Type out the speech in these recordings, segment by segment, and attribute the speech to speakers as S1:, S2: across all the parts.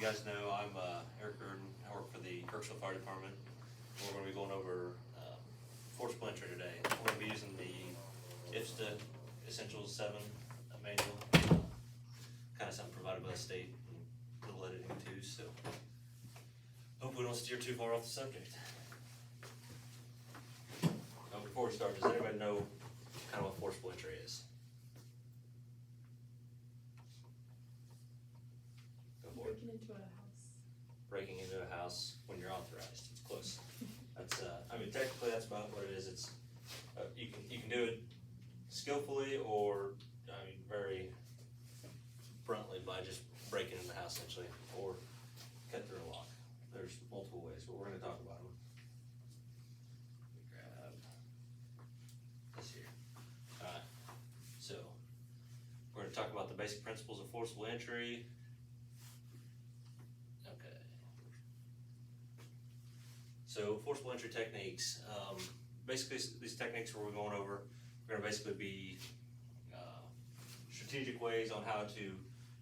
S1: guys know, I'm Eric Gurdon. I work for the Kirksville Fire Department. We're going to be going over force entry today. We're going to be using the IFSTA Essentials 7 manual, kind of something provided by the state, and a little editing too, so hope we don't steer too far off the subject. Before we start, does anybody know kind of what forcible entry is?
S2: Breaking into a house.
S1: Breaking into a house when you're authorized. It's close. That's I mean, technically that's about what it is. It's you can do it skillfully or I mean very bluntly by just breaking in the house essentially, or cut through a lock. There's multiple ways, but we're going to talk about them. Let me grab this here. All right. So we're going to talk about the basic principles of forcible entry. So forcible entry techniques, basically these techniques we're going over, we're gonna basically be strategic ways on how to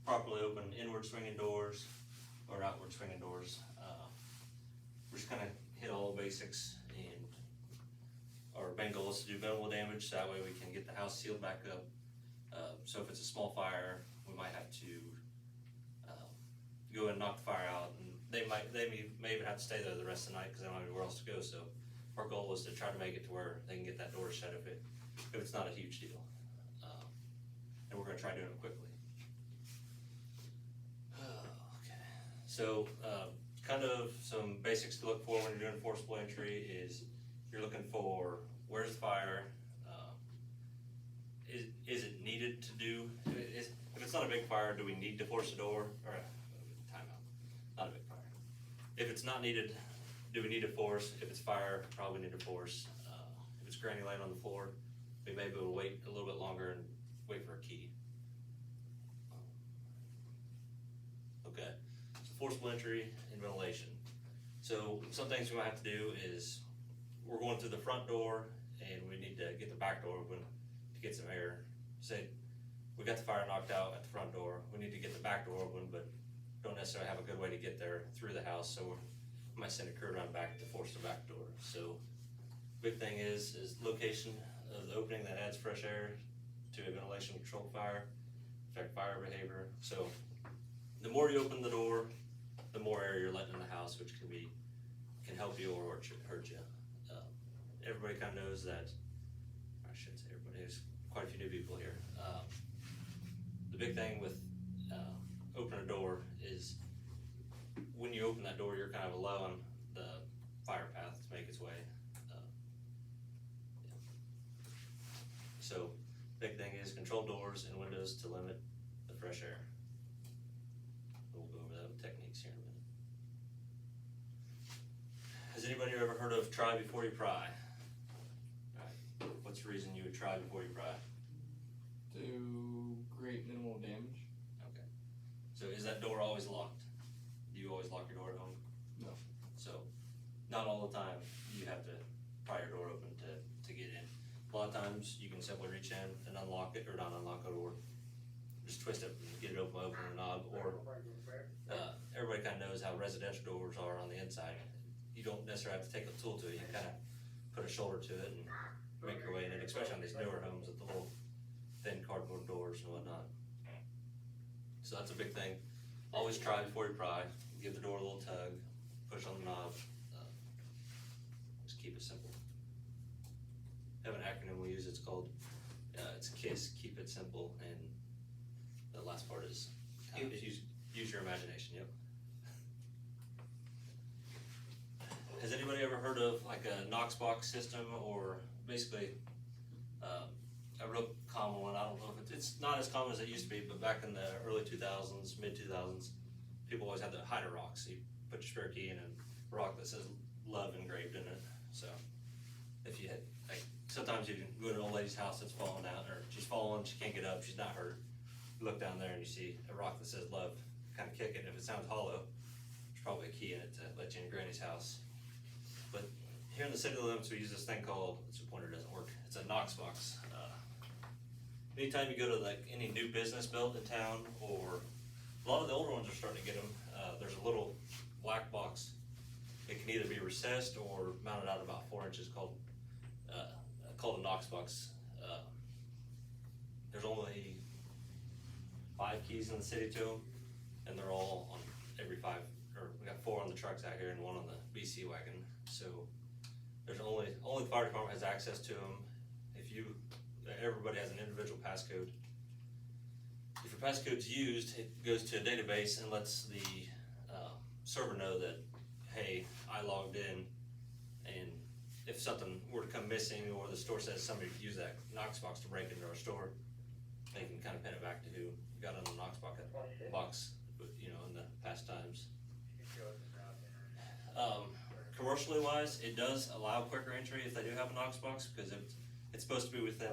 S1: properly open inward swinging doors or outward swinging doors. We're just gonna hit all the basics, and our main goal is to do minimal damage, so that way we can get the house sealed back up. So if it's a small fire, we might have to go and knock the fire out, and they may even have to stay there the rest of the night because they don't have anywhere else to go. So our goal is to try to make it to where they can get that door shut if it's not a huge deal, and we're going to try doing it quickly. Okay, so kind of some basics to look for when you're doing forcible entry is you're looking for where's the fire, is it needed to do, if it's not a big fire, do we need to force the door, or not a big fire. If it's not needed, do we need to force? If it's fire, probably need to force. If it's granny laying on the floor, we may be able to wait a little bit longer and wait for a key. Okay, so forcible entry and ventilation. So some things we might have to do is we're going through the front door and we need to get the back door open to get some air. Say we got the fire knocked out at the front door, we need to get the back door open, but don't necessarily have a good way to get there through the house, so we might send a crew around back to force the back door. So big thing is location of the opening that adds fresh air to a ventilation controlled fire, affect fire behavior. So the more you open the door, the more air you're letting in the house, which can help you or hurt you. Everybody kind of knows that. I shouldn't say everybody. There's quite a few new people here. The big thing with open a door is when you open that door, you're kind of allowing the fire path to make its way. So big thing is control doors and windows to limit the fresh air. We'll go over that with techniques here in a minute. Has anybody ever heard of try before you pry? Right. What's the reason you would try before you pry?
S3: To create minimal damage.
S1: Okay. So is that door always locked? Do you always lock your door at home?
S3: No.
S1: So not all the time you have to pry your door open to get in. A lot of times you can simply reach in and unlock it, or not unlock a door. Just twist it and get it open by opening a knob. Or everybody kind of knows how residential doors are on the inside. You don't necessarily have to take a tool to it. You kind of put a shoulder to it and make your way in it, especially on these newer homes with the little thin cardboard doors and whatnot. So that's a big thing. Always try before you pry. Give the door a little tug, push on the knob. Just keep it simple. I have an acronym we use. It's called it's KISS. Keep it simple, and the last part is use your imagination. Yep. Has anybody ever heard of like a Knox box system, or basically a real common one? I don't know if it's not as common as it used to be, but back in the early 2000s, mid 2000s, people always had the hider rocks. So you put your spare key in a rock that says love engraved in it. So if you hit, like, sometimes you can go to an old lady's house that's falling down, or she's falling, she can't get up, she's not hurt. You look down there and you see a rock that says love, kind of kick it. If it sounds hollow, there's probably a key in it to let you in Granny's house. But here in the city limits, we use this thing called, it's a pointer, doesn't work, it's a Knox box. Anytime you go to like any new business built in town, or a lot of the older ones are starting to get them, there's a little black box. It can either be recessed or mounted out about 4 inches called a Knox box. There's only 5 keys in the city to them, and they're all on every 5, or we got 4 on the trucks out here and 1 on the BC wagon. So there's only the fire department has access to them. Everybody has an individual passcode. If your passcode's used, it goes to a database and lets the server know that, hey, I logged in, and if something were to come missing or the store says somebody used that Knox box to break into our store, they can kind of pin it back to who got on the Knox box, in the past times. Commercially wise, it does allow quicker entry if they do have a Knox box, because it's supposed to be within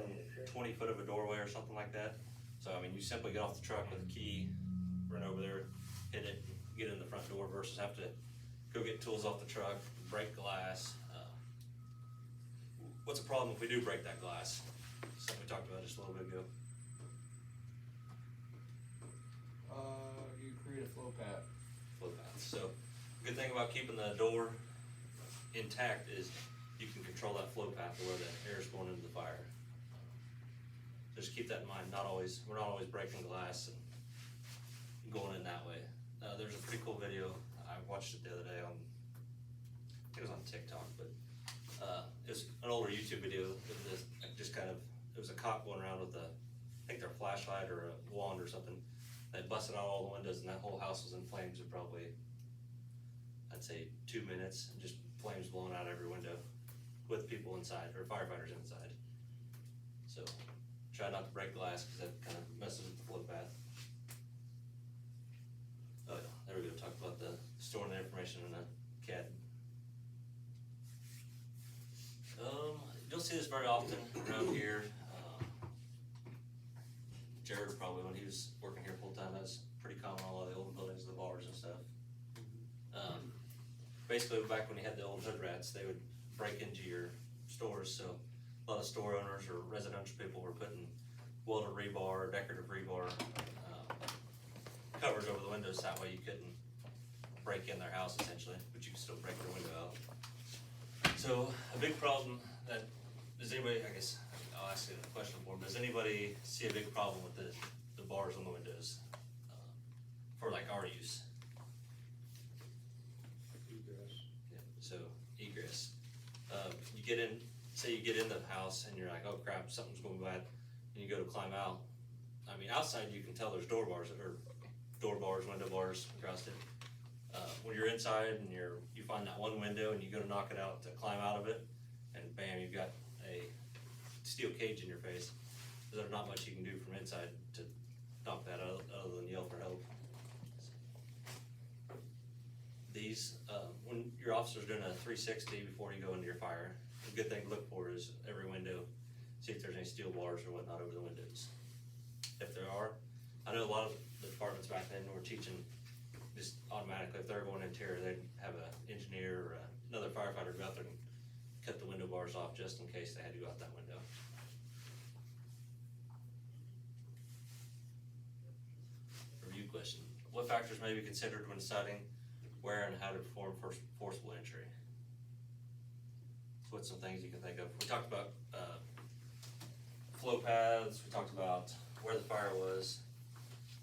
S1: 20 foot of a doorway or something like that. So, I mean, you simply get off the truck with a key, run over there, hit it, get in the front door versus have to go get tools off the truck, break glass. What's the problem if we do break that glass? Something we talked about just a little bit ago.
S3: You create a flow path.
S1: Flow path. So, good thing about keeping the door intact is you can control that flow path to where the air is going into the fire. Just keep that in mind. We're not always breaking glass and going in that way. There's a pretty cool video. I watched it the other day I think it was on TikTok, but it was an older YouTube video. It was a cop going around with I think their flashlight or a wand or something. They busted out all the windows and that whole house was in flames in probably, I'd say 2 minutes, and just flames blowing out every window with people inside, or firefighters inside. So try not to break glass because that kind of messes with the flow path. Oh yeah, there we go, talk about the storing the information in a CAD. You don't see this very often around here. Jared probably, when he was working here full time, that's pretty common on a lot of the old buildings, the bars and stuff. Basically, back when you had the old hood rats, they would break into your stores, so a lot of store owners or residential people were putting welded rebar, decorative rebar covers over the windows, that way you couldn't break in their house essentially, but you could still break their window out. So a big problem does anybody, I guess I'll ask you a question for them, does anybody see a big problem with the bars on the windows for like our use? Yeah, so egress. You get in, say you get in the house and you're like, oh crap, something's going bad, and you go to climb out. I mean, outside you can tell there's door bars, window bars across it. When you're inside and you find that one window and you go to knock it out to climb out of it, and bam, you've got a steel cage in your face. There's not much you can do from inside to knock that out other than yell for help. These, when your officer's doing a 360 before you go into your fire, a good thing to look for is every window, see if there's any steel bars or whatnot over the windows. If there are, I know a lot of the departments back then were teaching just automatically, if they're going interior, they'd have an engineer or another firefighter go out there and cut the window bars off just in case they had to go out that window. Review question. What factors may be considered when deciding where and how to perform forcible entry? So what's some things you can think of? We talked about flow paths, we talked about where the fire was.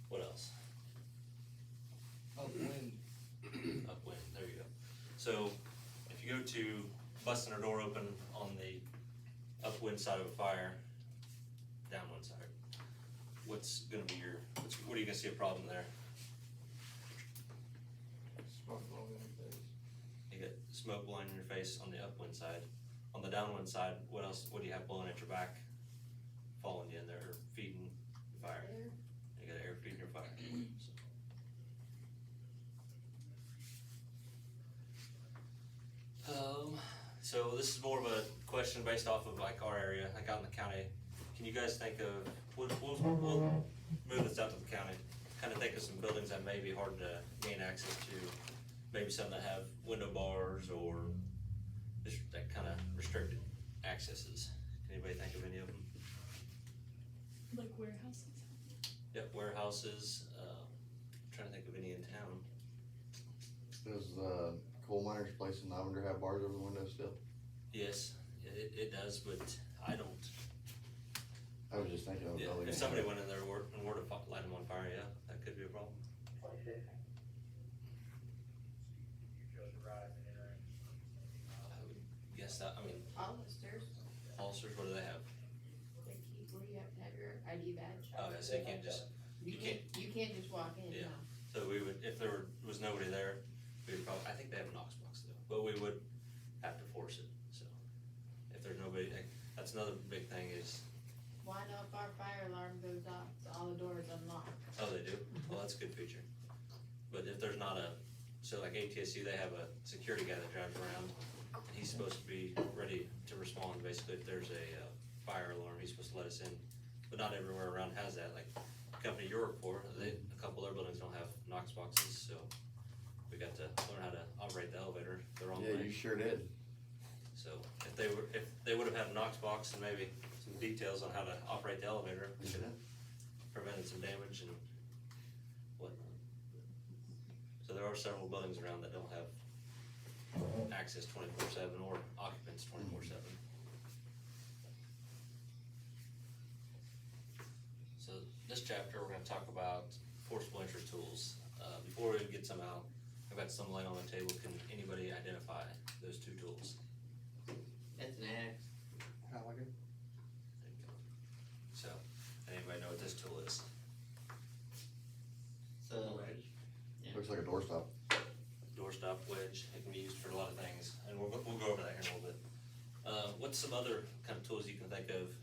S1: What else?
S3: Upwind.
S1: Upwind, there you go. So if you go to busting a door open on the upwind side of a fire, downwind side, what are you gonna see a problem there?
S3: Smoke blowing in your face.
S1: You get smoke blowing in your face on the upwind side. On the downwind side, what do you have blowing at your back, following you in there, or feeding the fire?
S2: Air.
S1: You got air feeding your fire. So this is more of a question based off of like our area, like out in the county. Can you guys think of, we'll move this out to the county, kind of think of some buildings that may be hard to gain access to, maybe some that have window bars or just that kind of restricted accesses. Can anybody think of any of them?
S2: Like warehouses.
S1: Yep, warehouses, trying to think of any in town.
S4: Does coal miners place in Lavender have bars over the windows still?
S1: Yes, it does, but I don't.
S4: I was just thinking of
S1: Yeah,
S4: building.
S1: if somebody went in there and were to light them on fire, yeah, that could be a problem. I would guess that, I mean,
S5: Hollister's,
S1: Holsters, what do they have?
S5: they keep, where you have to have your ID badge.
S1: Oh, yeah, so you can't just, you can't-
S5: You can't just walk in,
S1: Yeah.
S5: no.
S1: so we would, if there was nobody there, we would probably, I think they have a Knox box though, but we would have to force it, so. If there's nobody, that's another big thing is,
S5: Why not if our fire alarm goes off, all the doors unlock?
S1: oh, they do? Well, that's a good feature. But if there's not a, so like ATSU, they have a security guy that drives around. He's supposed to be ready to respond, basically, if there's a fire alarm, he's supposed to let us in. But not everywhere around has that, like, the company you work for, a couple of their buildings don't have Knox boxes, so we got to learn how to operate the elevator the wrong
S4: Yeah,
S1: way.
S4: you sure did.
S1: So if they would have had a Knox box and maybe some details on how to operate the elevator, we could have prevented some damage and whatnot. So there are several buildings around that don't have access 24/7 or occupants 24/7. So this chapter, we're gonna talk about forcible entry tools. Before we get some out, I've got some laying on the table. Can anybody identify those two tools?
S5: That's an axe.
S3: Halligan.
S1: So, anybody know what this tool is?
S5: So,
S4: Looks like a doorstop.
S1: Doorstop wedge, it can be used for a lot of things, and we'll go over that here in a little bit. What's some other kind of tools you can think of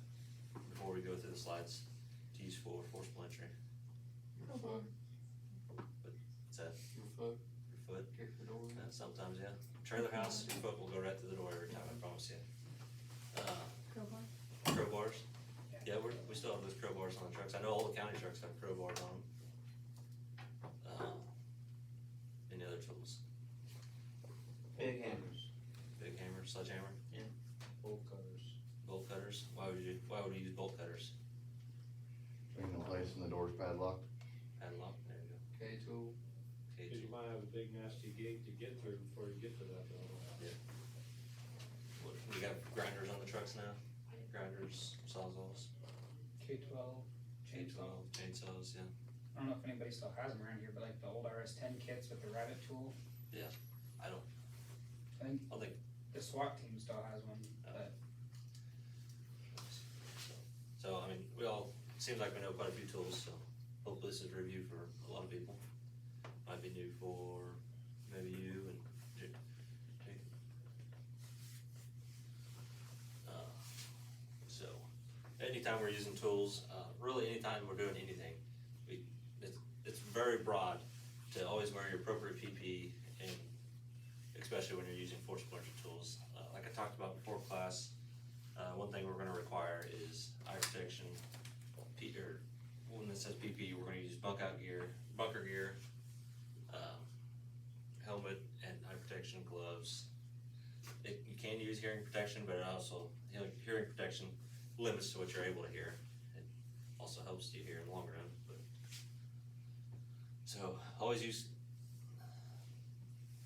S1: before we go through the slides to use for forcible entry?
S3: Your foot,
S1: What's that,
S3: your foot,
S1: your foot?
S3: kick the door.
S1: Sometimes, yeah. Trailer house, your foot will go right through the door every time, I promise you.
S2: Crowbar?
S1: Crowbars, yeah, we still have those crowbars on the trucks, I know all the county trucks have crowbars on them. Any other tools?
S5: big hammers.
S1: Big hammer, sledgehammer,
S3: Bolt cutters.
S1: bolt cutters, why would we use bolt cutters?
S4: Ain't no place in the door's padlocked.
S1: Padlock, there you go.
S3: K-tool.
S1: Okay,
S6: Cause you might have a big nasty gate to get through before you get to that building.
S1: we got grinders on the trucks now, grinders, sawzalls,
S7: K-12 chainsaw.
S1: chainsaws, yeah.
S7: I don't know if anybody still has them around here, but like the old RS-10 kits with the rabbit tool.
S1: I don't think,
S7: The SWAT team still has one, but
S1: so, I mean, seems like we know quite a few tools, so hopefully this is a review for a lot of people. Might be new for maybe you and Jake. So, anytime we're using tools, really anytime we're doing anything, it's very broad to always wear your appropriate PPE, and especially when you're using forcible entry tools. Like I talked about before class, one thing we're gonna require is eye protection, or when it says PPE, we're gonna use bunker gear, helmet and eye protection, gloves. You can use hearing protection, but it also, hearing protection limits to what you're able to hear. It also helps you hear in the long run, but. So, always use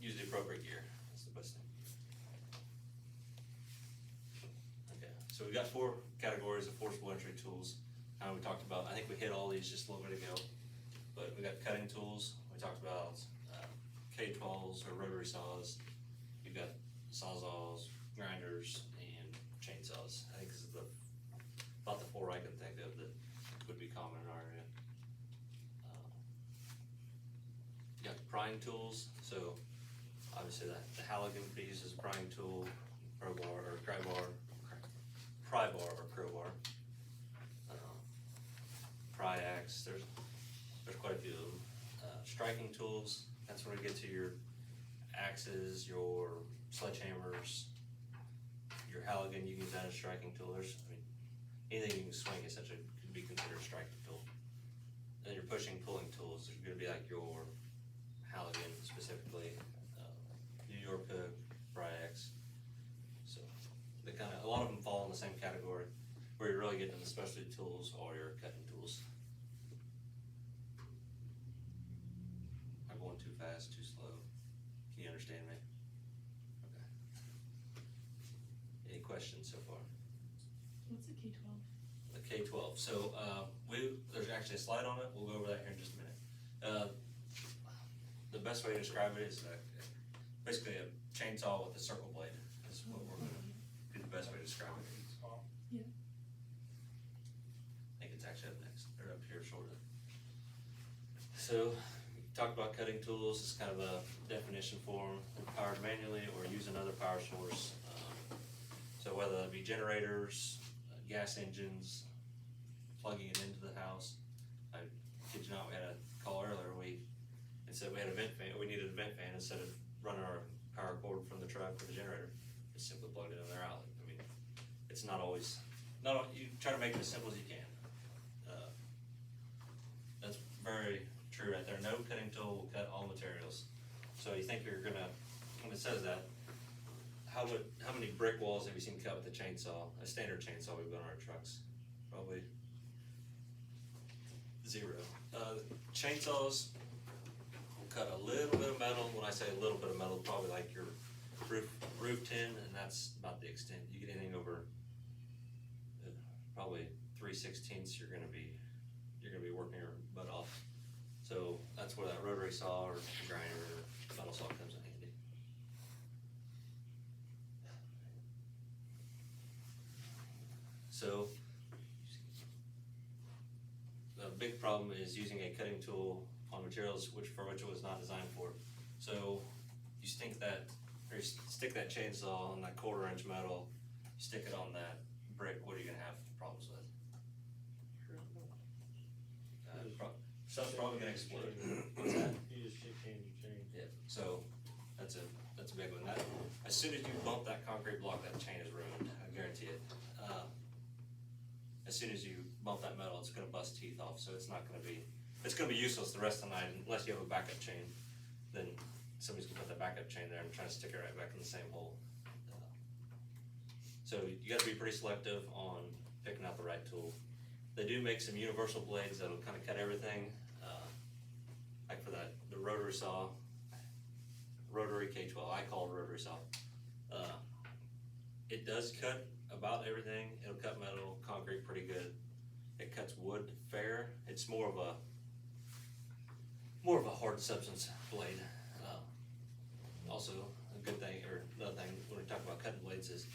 S1: the appropriate gear, that's the best thing. Okay, so we've got 4 categories of forcible entry tools. We talked about, I think we hit all these just a little bit ago, but we got cutting tools, we talked about K-12s or rotary saws, you've got sawzalls, grinders, and chainsaws. I think this is about the 4 I can think of that would be common in our area. You got prying tools, so obviously the Halligan could be used as a prying tool, pry bar or crowbar. Pry axe, there's quite a few of them. Striking tools, that's where we get to your axes, your sledgehammers, your Halligan, you can use that as a striking tool. Anything you can swing essentially could be considered a striking tool. Then your pushing, pulling tools, there's gonna be like your Halligan specifically, New York hook, pry axe. So a lot of them fall in the same category, where you're really getting the specialty tools or your cutting tools. Am I going too fast, too slow? Can you understand me? Okay. Any questions so far?
S2: What's a K-12?
S1: The K-12, so, there's actually a slide on it, we'll go over that here in just a minute. The best way to describe it is, basically a chainsaw with a circle blade, is what we're gonna, be the best way to describe it. I think it's actually up next, or up here shortly. So, talk about cutting tools, it's kind of a definition for them, powered manually or use another power source. So whether that be generators, gas engines, plugging it into the house. I kid you not, we had a call earlier, instead we had a vent fan, we needed a vent fan instead of running our power cord from the truck for the generator. Just simply plugged it in their outlet. I mean, it's not always, you try to make it as simple as you can. That's very true right there. No cutting tool will cut all materials. So you think you're gonna, when it says that, how many brick walls have you seen cut with a chainsaw, a standard chainsaw we've got on our trucks? Probably 0. Chainsaws will cut a little bit of metal. When I say a little bit of metal, probably like your roof tin, and that's about the extent. You get anything over probably 3/16, you're gonna be working your butt off. So that's where that rotary saw or grinder or metal saw comes in handy. So the big problem is using a cutting tool on materials which it was not designed for. So you stick that chainsaw on that 1/4 inch metal, you stick it on that brick, what are you gonna have problems with? Stuff's probably gonna explode. What's that?
S6: You just change your chain.
S1: Yeah, so that's a big one. That, as soon as you bump that concrete block, that chain is ruined, I guarantee it. As soon as you bump that metal, it's gonna bust teeth off, so it's gonna be useless the rest of the night unless you have a backup chain. Then somebody's gonna put that backup chain there and try to stick it right back in the same hole. So you gotta be pretty selective on picking out the right tool. They do make some universal blades that'll kinda cut everything. Like for the rotary saw, rotary K-12, I call it rotary saw. It does cut about everything. It'll cut metal, concrete pretty good. It cuts wood fair. It's more of a hard substance blade. Also, a good thing, or another thing when we talk about cutting blades is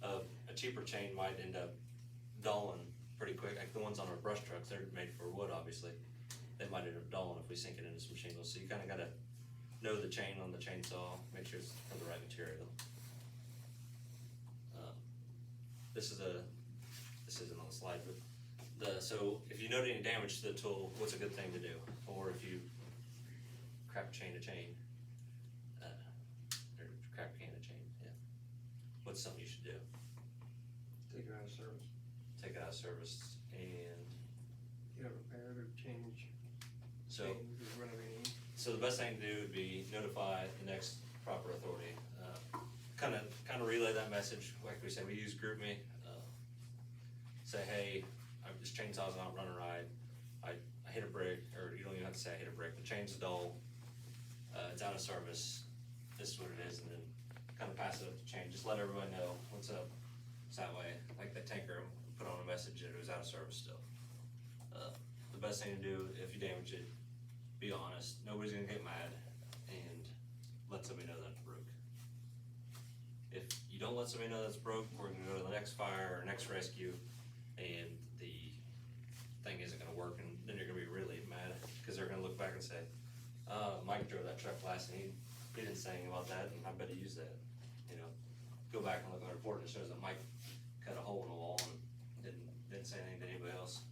S1: a cheaper chain might end up dulling pretty quick. Like the ones on our brush trucks, they're made for wood, obviously. They might end up dulling if we sink it into some shingles. So you kinda gotta know the chain on the chainsaw, make sure it's for the right material. This isn't on the slide, but so if you note any damage to the tool, what's a good thing to do? Or if you crap chain to chain, or crap can to chain, yeah. What's something you should do?
S3: Take it out of service.
S1: Take it out of service and
S3: Get it repaired or change.
S1: so.
S3: Change or whatever you need.
S1: So the best thing to do would be notify the next proper authority. Kind of relay that message, like we said, we use GroupMe. Say, hey, this chainsaw's not running right. I hit a brick, or you don't even have to say I hit a brick. The chain's dull. It's out of service. This is what it is, and then kind of pass it up the chain. Just let everyone know what's up. It's that way. Like the tanker, put on a message that it was out of service still. The best thing to do if you damage it, be honest. Nobody's gonna get mad, and let somebody know that it's broke. If you don't let somebody know that's broke, we're gonna go to the next fire or next rescue, and the thing isn't gonna work, and then you're gonna be really mad, cause they're gonna look back and say, Mike drove that truck last, and he didn't say anything about that, and I bet he used that, you know? Go back and look at the report, and it shows that Mike cut a hole in the wall and didn't say anything to anybody else.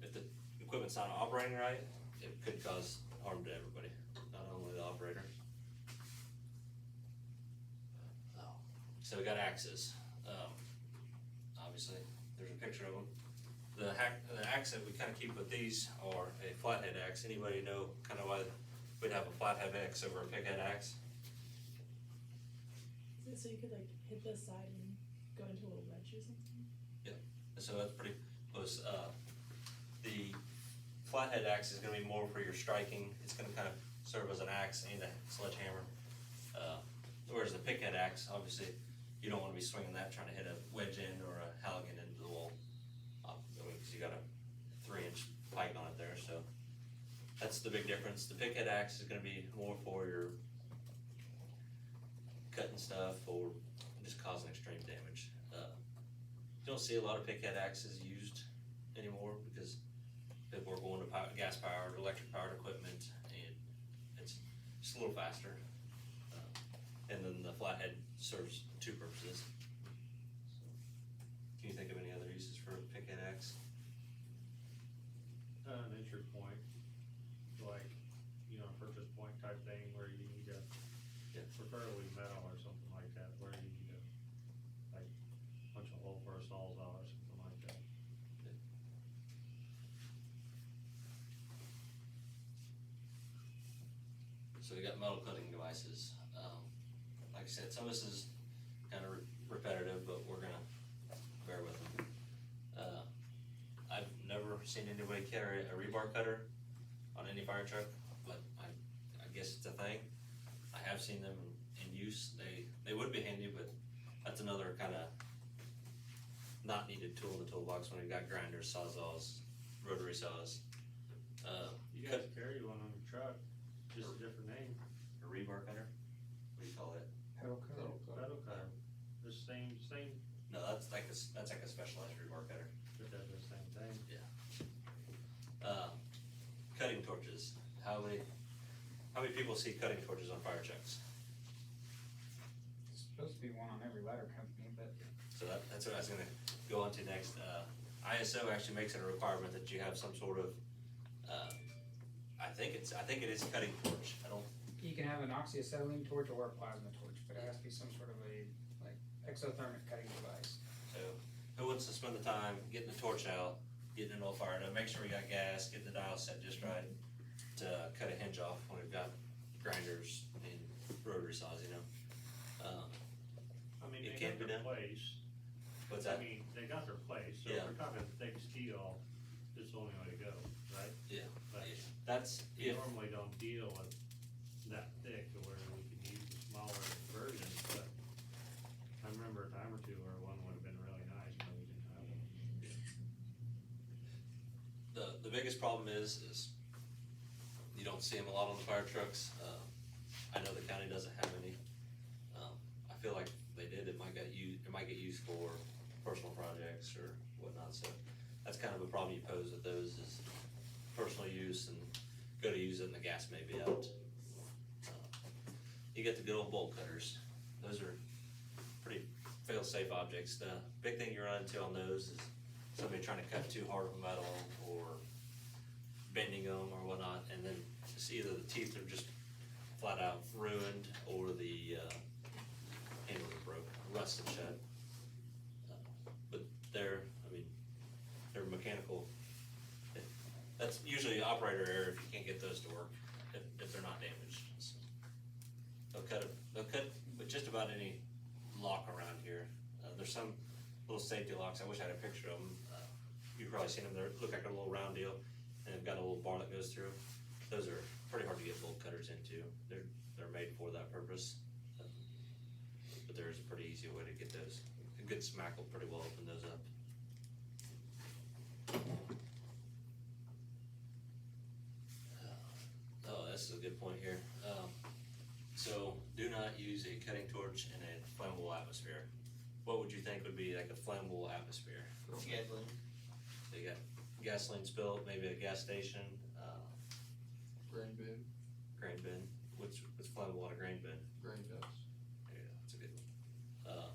S1: If the equipment's not operating right, it could cause harm to everybody, not only the operator. So we got axes. Obviously, there's a picture of them. The axe that we kind of keep with these are a flathead axe. Anybody know kind of why we'd have a flathead axe over a pighead axe?
S2: Is it so you could like hit the side and go into a little wedge or something?
S1: So that's pretty close. The flathead axe is gonna be more for your striking. It's gonna kind of serve as an axe and a sledgehammer. Whereas the pickhead axe, obviously, you don't wanna be swinging that, trying to hit a wedge end or a Halligan into the wall. Cause you got a 3-inch pike on it there, so that's the big difference. The pickhead axe is gonna be more for your cutting stuff or just causing extreme damage. You don't see a lot of pickhead axes used anymore because people are going to gas powered, electric powered equipment, and it's just a little faster. And then the flathead serves two purposes. Can you think of any other uses for a pickhead axe?
S6: An entry point, like, you know, purchase point type thing where you need to,
S1: Yeah.
S6: preferably metal or something like that, where you need to, like, punch a hole for a sawzall or something like that.
S1: So we got metal cutting devices. Like I said, some of this is kind of repetitive, but we're gonna bear with them. I've never seen anybody carry a rebar cutter on any fire truck, but I guess it's a thing. I have seen them in use. They would be handy, but that's another kind of not needed tool in the toolbox when we've got grinders, sawzalls, rotary saws.
S6: You guys carry one on your truck, just a different name,
S1: A rebar cutter? What do you call it?
S7: Pedal cutter.
S6: pedal cutter, the same,
S1: No, that's like a specialized rebar cutter.
S6: it does the same thing.
S1: Cutting torches. How many people see cutting torches on fire trucks?
S7: There's supposed to be one on every ladder company, but
S1: So that's what I was gonna go on to next. ISO actually makes it a requirement that you have some sort of, I think it is a cutting torch. I don't,
S7: you can have an oxyacetylene torch or a plasma torch, but it has to be some sort of a, like, exothermic cutting device.
S1: so who wants to spend the time getting the torch out, getting it all fired up, make sure we got gas, getting the dial set just right to cut a hinge off when we've got grinders and rotary saws, you know?
S6: I mean,
S1: It
S6: they
S1: can
S6: got
S1: be
S6: their
S1: done.
S6: place,
S1: What's
S6: I
S1: that?
S6: mean, they got their place, so if
S1: Yeah.
S6: we're talking thick steel, it's the only way to go, right?
S1: Yeah.
S6: But
S1: That's
S6: we
S1: if,
S6: normally don't deal with that thick to where we can use the smaller versions, but I remember a time or two where one would have been really nice, but we didn't have one.
S1: the biggest problem is you don't see them a lot on the fire trucks. I know the county doesn't have any. I feel like if they did, it might get used for personal projects or whatnot, so that's kind of a problem you pose with those is personal use and go to use it and the gas may be out. You get the good old bolt cutters. Those are pretty fail-safe objects. The big thing you run into on those is somebody trying to cut too hard of a metal or bending them or whatnot, and then it's either the teeth are just flat out ruined or the handles are broke, rusted shut. But they're mechanical. That's usually operator error if you can't get those to work, if they're not damaged. So they'll cut with just about any lock around here. There's some little safety locks, I wish I had a picture of them. You've probably seen them, they look like a little round deal, and they've got a little bar that goes through. Those are pretty hard to get bolt cutters into, they're made for that purpose. But there's a pretty easy way to get those, a good smack will pretty well open those up. Oh, this is a good point here. So do not use a cutting torch in a flammable atmosphere. What would you think would be like a flammable atmosphere?
S3: Gasoline.
S1: So you got gasoline spill, maybe at a gas station,
S4: Grain bin,
S1: grain bin. What's flammable in a grain bin?
S4: grain dust.
S1: Yeah, that's a good one.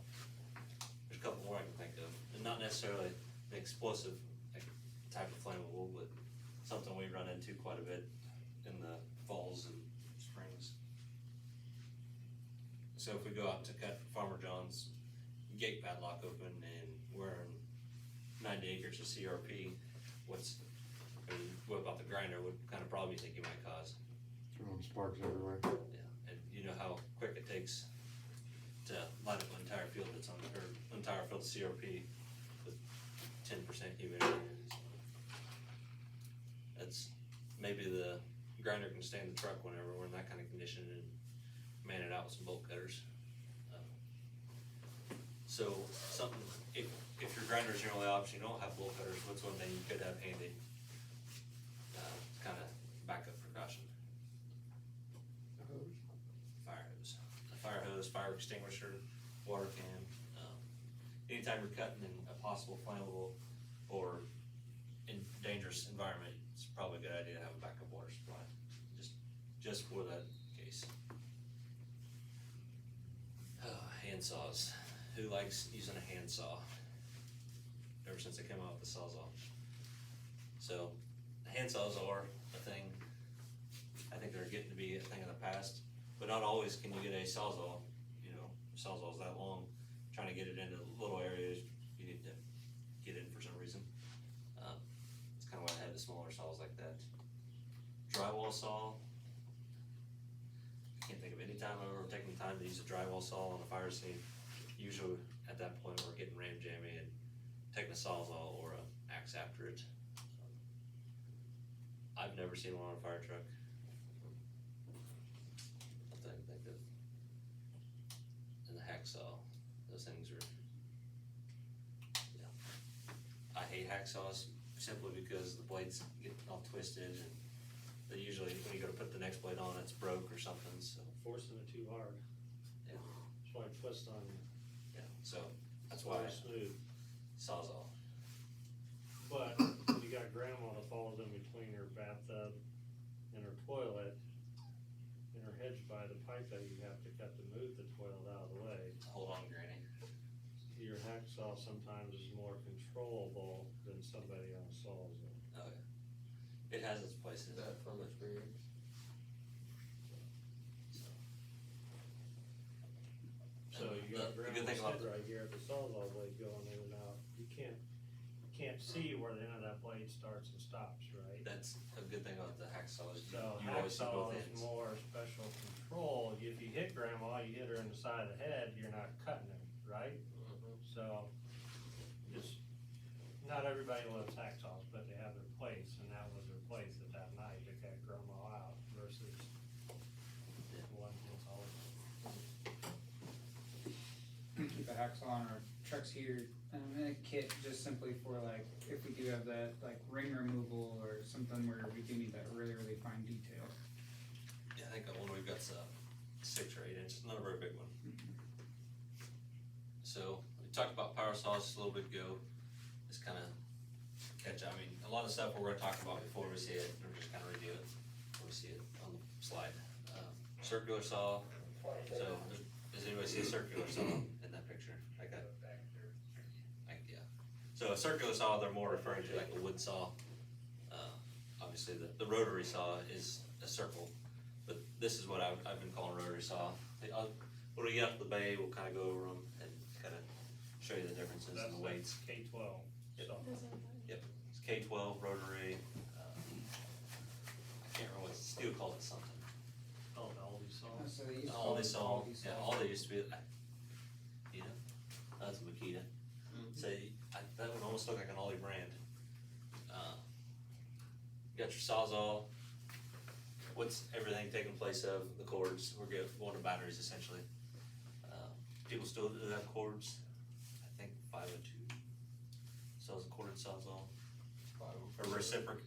S1: There's a couple more I can think of, and not necessarily an explosive like, type of flammable, but something we run into quite a bit in the falls and springs. So if we go out to cut Farmer John's gate padlock open and we're in 90 acres of CRP, what about the grinder? What kind of problem you think you might cause?
S4: Throwing sparks everywhere.
S1: Yeah, and you know how quick it takes to light up an entire field that's on, or entire field of CRP with 10% humidity. That's maybe the grinder can stay in the truck whenever we're in that kind of condition and man it out with some bolt cutters. So something, if your grinder is your only option, you don't have bolt cutters, what's one thing you could have handy? Kind of backup precaution. Fire hose. A fire hose, fire extinguisher, water can. Anytime you're cutting in a possible flammable or in dangerous environment, it's probably a good idea to have a backup water supply, just for that case. Hand saws. Who likes using a hand saw? Ever since they came out with the Sawzall. So, hand saws are a thing. I think they're getting to be a thing of the past, but not always can you get a Sawzall. You know, Sawzall's that long. Trying to get it into little areas, you need to get in for some reason. It's kind of why I had the smaller saws like that. Drywall saw. I can't think of any time I've ever taken the time to use a drywall saw on a fire scene. Usually at that point we're getting ram jammy and taking a Sawzall or a axe after it. I've never seen one on a fire truck. Nothing I can think of. And the hacksaw, those things are, yeah. I hate hacksaws simply because the blades get all twisted and they usually, when you go to put the next blade on, it's broke or something, so,
S6: Forcing it too hard.
S1: Yeah.
S6: That's why I twist on you.
S1: yeah, so that's why
S6: Smooth.
S1: Sawzall.
S6: But you got grandma that falls in between her bathtub and her toilet, and her hedge by the pipe that you have to cut to move the toilet out of the way.
S1: Hold on, Granny.
S6: Your hacksaw sometimes is more controllable than somebody on a Sawzall.
S1: Oh, yeah. It has its places.
S3: That from experience.
S6: So you got
S1: The good thing
S6: grandma's
S1: about
S6: head right here, the Sawzall blade going in and out. You can't see where the end of that blade starts and stops, right?
S1: That's a good thing about the hacksaw is
S6: So
S1: you always see
S6: hacksaw
S1: both
S6: is
S1: ends.
S6: more special control. If you hit grandma, you hit her in the side of the head, you're not cutting her, right? So, just, not everybody loves hacksaws, but they have their place, and that was their place at that night to cut grandma out versus one that's all.
S7: We keep a hacksaw on our trucks here, in a kit just simply for like, if we do have that like ring removal or something where we do need that really, really fine detail.
S1: Yeah, I think that one we've got's 6 or 8 inches, not a very big one. So, we talked about power saws just a little bit ago, just kinda catch, I mean, a lot of stuff we're gonna talk about before we see it, we're just kinda review it, before we see it on the slide. Circular saw, so, does anybody see a circular saw in that picture? Yeah. So a circular saw, they're more referring to like a wood saw. Obviously, the rotary saw is a circle, but this is what I've been calling rotary saw. When we get up to the bay, we'll kinda go over them and kinda show you the differences in the weights.
S6: K-12,
S1: Yep.
S6: so.
S2: Doesn't matter.
S1: It's K-12 rotary, I can't remember what Steel calls it something.
S6: Oh, all these saws.
S7: So they used to
S1: All
S7: call
S1: they
S7: it
S1: saw,
S7: Aldi
S1: yeah,
S7: saw.
S1: all they used to be, you know, that's a Makita. So that would almost look like an Aldi brand. You got your Sawzall. What's everything taking place of the cords? We're going to batteries essentially. People still do have cords. I think 502 sells a corded Sawzall. Or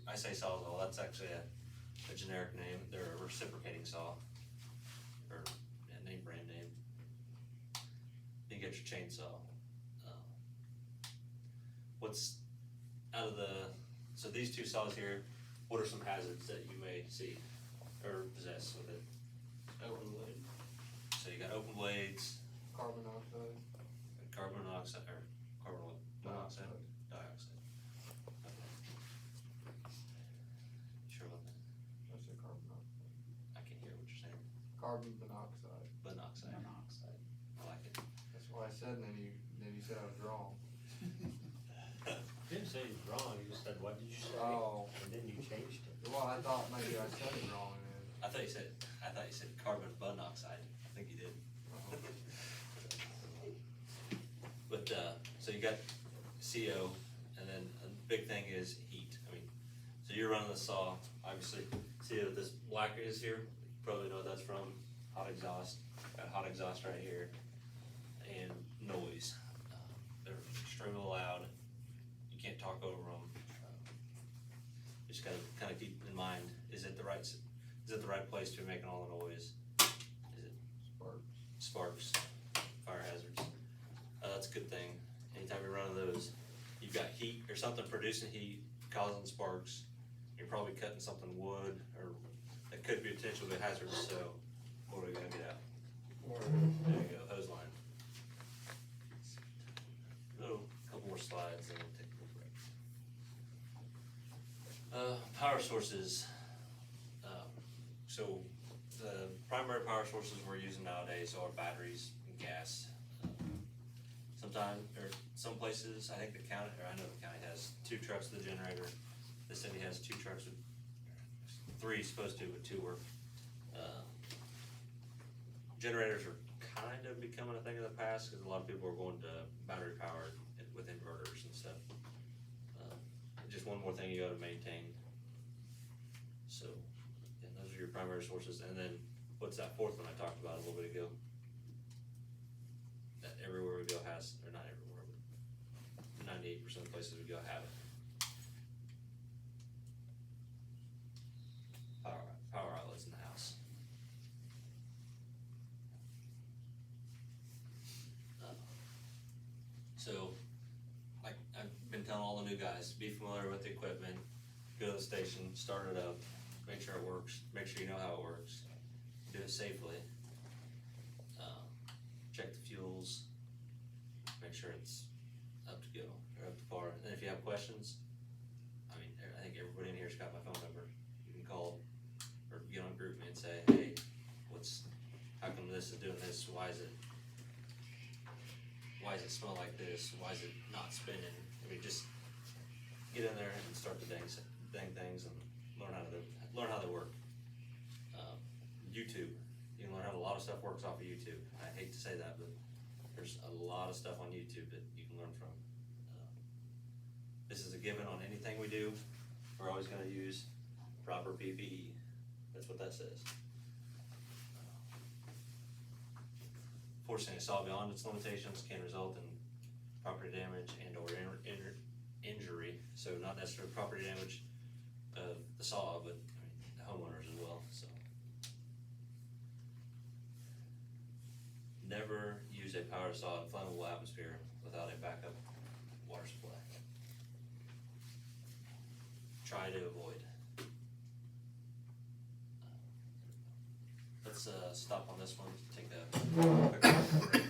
S1: I say Sawzall, that's actually a generic name. They're a reciprocating saw. Or a name, brand name. You get your chainsaw. What's out of so these 2 saws here, what are some hazards that you may see or possess with it?
S3: Open blade.
S1: So you got open blades,
S3: Carbon monoxide.
S1: carbon monoxide, or carbon monoxide, dioxide. Okay. Sure about that?
S3: I said carbon monoxide.
S1: I can hear what you're saying.
S3: Carbon monoxide.
S1: Monoxide.
S7: Monoxide.
S1: I like it.
S3: That's what I said, and then you said I was wrong.
S6: Didn't say he's wrong, you just said, what did you say?
S3: Oh,
S6: And then you changed it.
S3: well, I thought maybe I said it wrong, and
S1: I thought you said carbon monoxide. I think you did. But, so you got CO, and then a big thing is heat. I mean, so you're running the saw, I'm obviously, see that this black is here, you probably know what that's from, hot exhaust, got hot exhaust right here, and noise. They're extremely loud, you can't talk over them. Just gotta kinda keep in mind, is it the right place to be making all the noise? Is it sparks, fire hazards? That's a good thing, anytime you're running those, you've got heat or something producing heat, causing sparks, you're probably cutting something wood, or that could be potentially hazardous, so what are we gonna get out? There you go, hose line. Oh, a couple more slides and we'll take a little break. Power sources. So the primary power sources we're using nowadays are batteries and gas. Some places, I think the county, or I know the county has 2 trucks with the generator. The city has 2 trucks with, 3 supposed to, but 2 work. Generators are kind of becoming a thing of the past, cause a lot of people are going to battery powered with inverters and stuff. Just one more thing you gotta maintain. So, yeah, those are your primary sources, and then, what's that 4th one I talked about a little bit ago? That everywhere we go has, or not everywhere, but 98% of the places we go have it. Power outlets in the house. So, like I've been telling all the new guys, be familiar with the equipment, go to the station, start it up, make sure it works, make sure you know how it works, do it safely. Check the fuels, make sure it's up to go, or up to par, and if you have questions, I mean, I think everybody in here's got my phone number, you can call or get on GroupMe and say, hey, how come this is doing this, why does it smell like this, why is it not spinning, I mean, just get in there and start the dang things and learn how they work. YouTube, you can learn how a lot of stuff works off of YouTube. I hate to say that, but there's a lot of stuff on YouTube that you can learn from. This is a given on anything we do. We're always gonna use proper PPE. That's what that says. Forcing a saw beyond its limitations can result in property damage and or injury. So not necessarily property damage of the saw, but I mean, the homeowners as well, so. Never use a power saw in flammable atmosphere without a backup water supply. Try to avoid. Let's stop on this one, take a quick break.